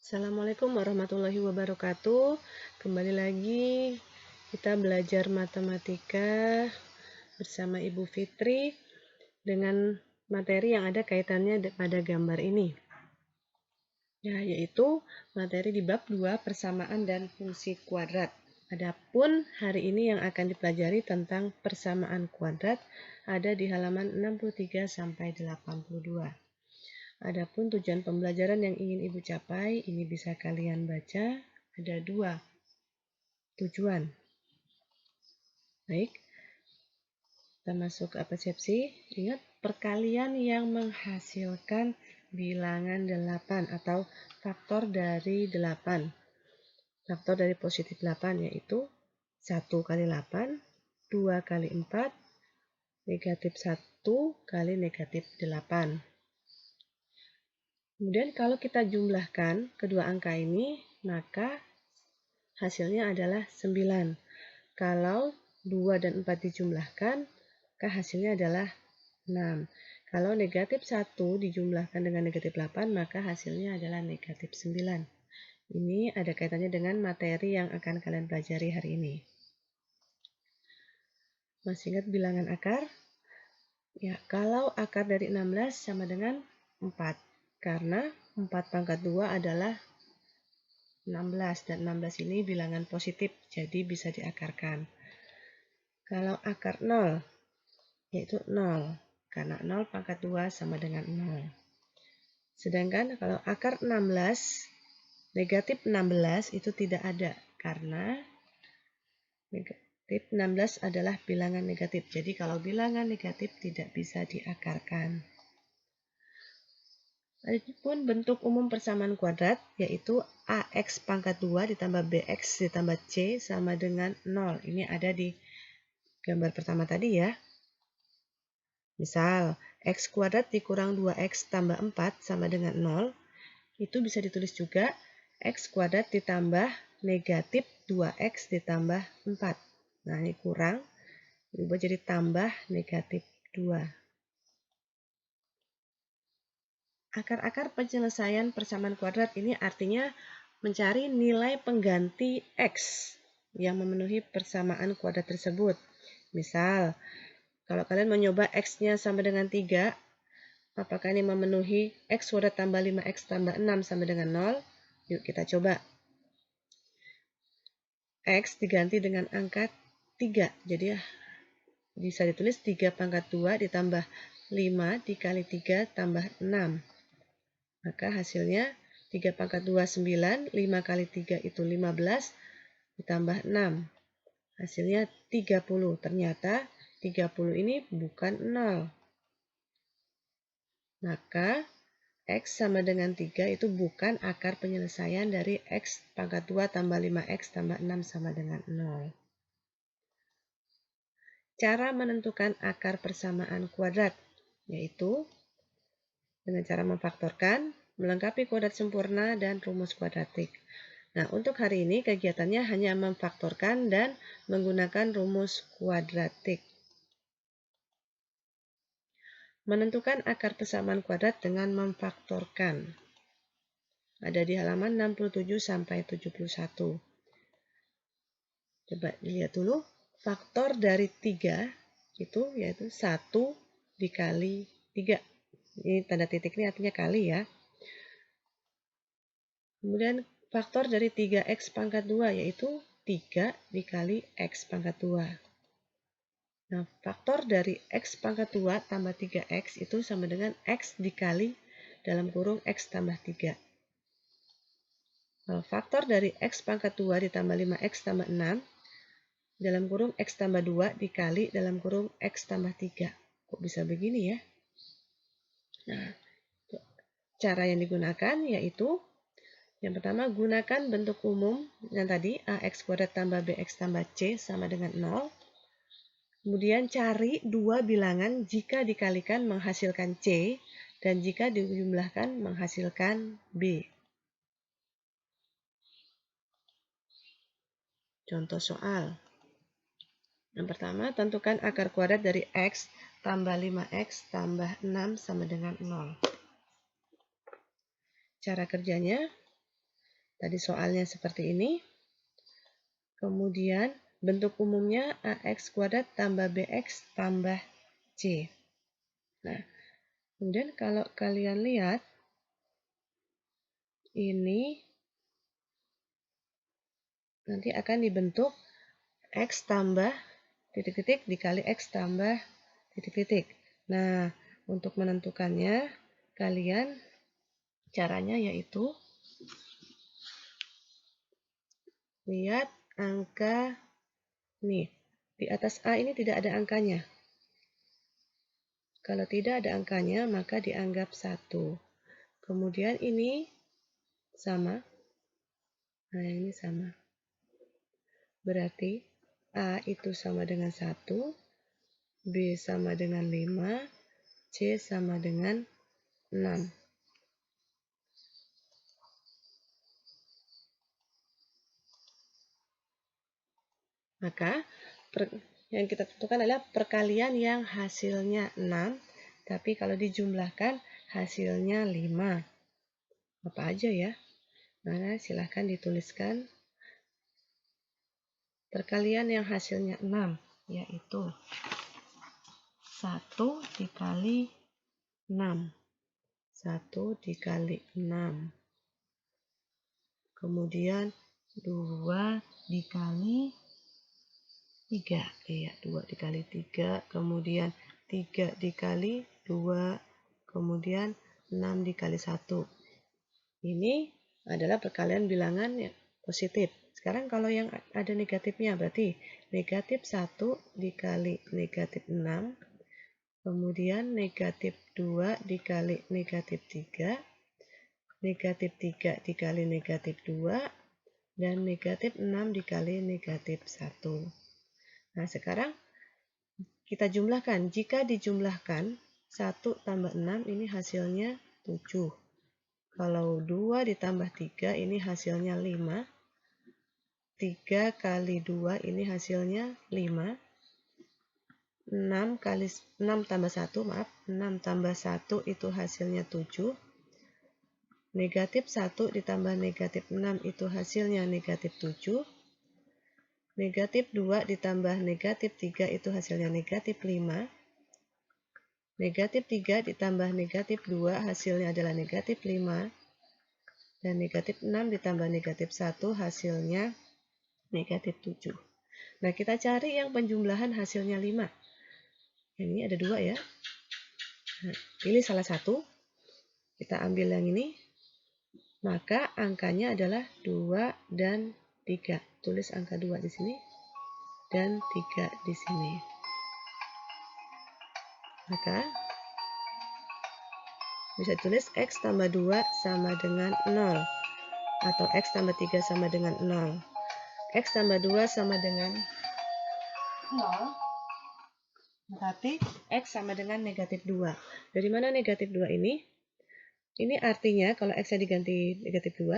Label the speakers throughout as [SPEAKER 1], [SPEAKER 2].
[SPEAKER 1] Assalamualaikum warahmatullahi wabarakatuh. Kembali lagi kita belajar matematika bersama Ibu Fitri dengan materi yang ada kaitannya pada gambar ini. Ya, yaitu materi di bab 2 persamaan dan fungsi kuadrat. Adapun hari ini yang akan dipelajari tentang persamaan kuadrat ada di halaman 63 sampai 82. Adapun tujuan pembelajaran yang ingin Ibu capai, ini bisa kalian baca, ada 2 tujuan. Baik, kita masuk ke persepsi. Ingat, perkalian yang menghasilkan bilangan 8 atau faktor dari 8. Faktor dari positif 8 yaitu 1 kali 8, 2 kali 4, negatif 1 kali negatif 8. Kemudian kalau kita jumlahkan kedua angka ini, maka hasilnya adalah 9. Kalau 2 dan 4 dijumlahkan, maka hasilnya adalah 6. Kalau negatif 1 dijumlahkan dengan negatif 8, maka hasilnya adalah negatif 9. Ini ada kaitannya dengan materi yang akan kalian pelajari hari ini. Masih ingat bilangan akar? Ya, kalau akar dari 16 sama dengan 4. Karena 4 pangkat 2 adalah 16, dan 16 ini bilangan positif, jadi bisa diakarkan. Kalau akar 0, yaitu 0, karena 0 pangkat 2 sama dengan 0. Sedangkan kalau akar 16, negatif 16 itu tidak ada, karena negatif 16 adalah bilangan negatif. Jadi kalau bilangan negatif tidak bisa diakarkan. Adapun bentuk umum persamaan kuadrat, yaitu AX pangkat 2 ditambah BX ditambah C sama dengan 0. Ini ada di gambar pertama tadi ya. Misal, X kuadrat dikurang 2X tambah 4 sama dengan 0. Itu bisa ditulis juga X kuadrat ditambah negatif 2X ditambah 4. Nah, ini kurang. Diubah jadi tambah negatif 2. Akar-akar penyelesaian persamaan kuadrat ini artinya mencari nilai pengganti X yang memenuhi persamaan kuadrat tersebut. Misal, kalau kalian mencoba X-nya sama dengan 3, apakah ini memenuhi X kuadrat tambah 5X tambah 6 sama dengan 0? Yuk kita coba. X diganti dengan angka 3. Jadi bisa ditulis 3 pangkat 2 ditambah 5 dikali 3 tambah 6. Maka hasilnya 3 pangkat 2 9, 5 kali 3 itu 15, ditambah 6. Hasilnya 30. Ternyata 30 ini bukan 0. Maka X sama dengan 3 itu bukan akar penyelesaian dari X pangkat 2 tambah 5X tambah 6 sama dengan 0. Cara menentukan akar persamaan kuadrat, yaitu dengan cara memfaktorkan, melengkapi kuadrat sempurna, dan rumus kuadratik. Nah, untuk hari ini kegiatannya hanya memfaktorkan dan menggunakan rumus kuadratik. Menentukan akar persamaan kuadrat dengan memfaktorkan. Ada di halaman 67 sampai 71. Coba dilihat dulu. Faktor dari 3 itu yaitu 1 dikali 3. Ini tanda titik ini artinya kali ya. Kemudian faktor dari 3X pangkat 2 yaitu 3 dikali X pangkat 2. Nah, faktor dari X pangkat 2 tambah 3X itu sama dengan X dikali dalam kurung X tambah 3. Nah, faktor dari X pangkat 2 ditambah 5X tambah 6 dalam kurung X tambah 2 dikali dalam kurung X tambah 3. Kok bisa begini ya? Nah, cara yang digunakan yaitu yang pertama, gunakan bentuk umum yang tadi, AX kuadrat tambah BX tambah C sama dengan 0. Kemudian cari dua bilangan jika dikalikan menghasilkan C dan jika dijumlahkan menghasilkan B. Contoh soal. Yang pertama, tentukan akar kuadrat dari X tambah 5X tambah 6 sama dengan 0. Cara kerjanya, Tadi soalnya seperti ini. Kemudian bentuk umumnya AX kuadrat tambah BX tambah C. Nah, kemudian kalau kalian lihat, ini nanti akan dibentuk X tambah titik-titik dikali X tambah titik-titik. Nah, untuk menentukannya, kalian caranya yaitu lihat angka nih. Di atas A ini tidak ada angkanya. Kalau tidak ada angkanya, maka dianggap 1. Kemudian ini sama. Nah, yang ini sama. Berarti A itu sama dengan 1, B sama dengan 5, C sama dengan 6. Maka yang kita tentukan adalah perkalian yang hasilnya 6, tapi kalau dijumlahkan hasilnya 5. Apa aja ya? Nah, silahkan dituliskan perkalian yang hasilnya 6, yaitu 1 dikali 6. 1 dikali 6. Kemudian 2 dikali 3. Iya, 2 dikali 3. Kemudian 3 dikali 2. Kemudian 6 dikali 1. Ini adalah perkalian bilangan yang positif. Sekarang kalau yang ada negatifnya, berarti negatif 1 dikali negatif 6. Kemudian negatif 2 dikali negatif 3. Negatif 3 dikali negatif 2. Dan negatif 6 dikali negatif 1. Nah, sekarang kita jumlahkan. Jika dijumlahkan, 1 tambah 6 ini hasilnya 7. Kalau 2 ditambah 3 ini hasilnya 5. 3 kali 2 ini hasilnya 5. 6 tambah 1, maaf. 6 tambah 1 itu hasilnya 7. Negatif 1 ditambah negatif 6 itu hasilnya negatif 7. Negatif 2 ditambah negatif 3 itu hasilnya negatif 5. Negatif 3 ditambah negatif 2 hasilnya adalah negatif 5. Dan negatif 6 ditambah negatif 1 hasilnya negatif 7. Nah, kita cari yang penjumlahan hasilnya 5. Yang ini ada 2 ya. Nah, pilih salah satu. Kita ambil yang ini. Maka angkanya adalah 2 dan 3. Tulis angka 2 di sini. Dan 3 di sini. Maka bisa tulis X tambah 2 sama dengan 0. Atau X tambah 3 sama dengan 0. X tambah 2 sama dengan 0. Berarti X sama dengan negatif 2. Dari mana negatif 2 ini? Ini artinya kalau X-nya diganti negatif 2,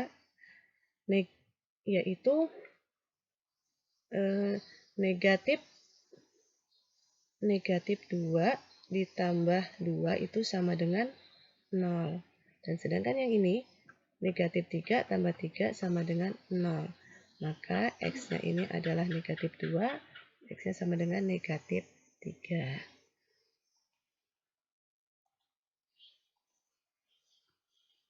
[SPEAKER 1] yaitu negatif 2 ditambah 2 itu sama dengan 0. Dan sedangkan yang ini, negatif 3 tambah 3 sama dengan 0. Maka X-nya ini adalah negatif 2, X-nya sama dengan negatif 3.